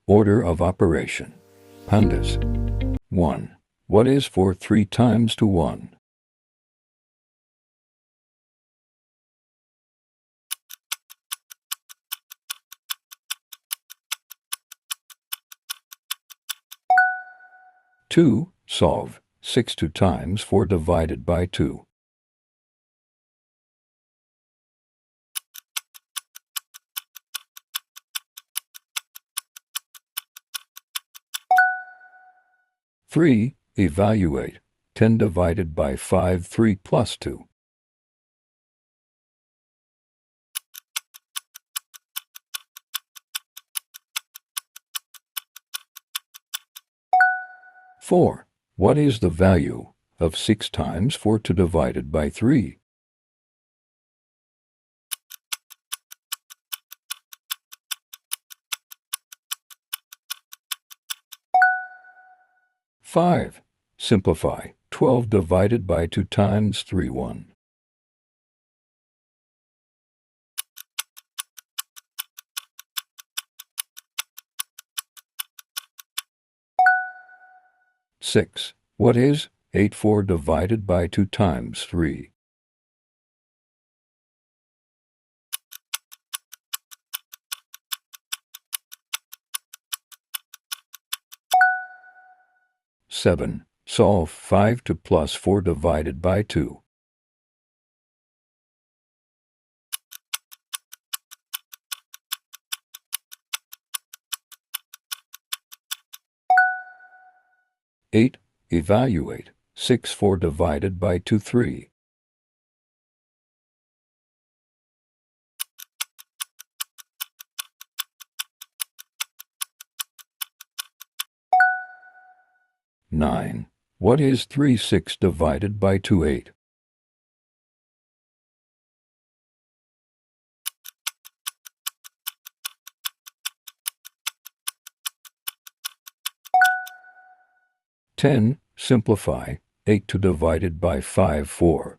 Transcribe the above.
Order of operation. PEMDAS. 1. What is 4 3 times to 1? 2. Solve 6 2 times 4 divided by 2. 3. Evaluate 10 divided by 5 3 plus 2. 4. What is the value of 6 times 4 divided by 3? 5. Simplify 12 divided by 2 times 3 1. 6. What is 8 4 divided by 2 times 3? 7. Solve 5 2 plus 4 divided by 2. 8. Evaluate 6 4 divided by 2 3. 9. What is 3 6 divided by 2 8? 10. Simplify 8 2 divided by 5 4.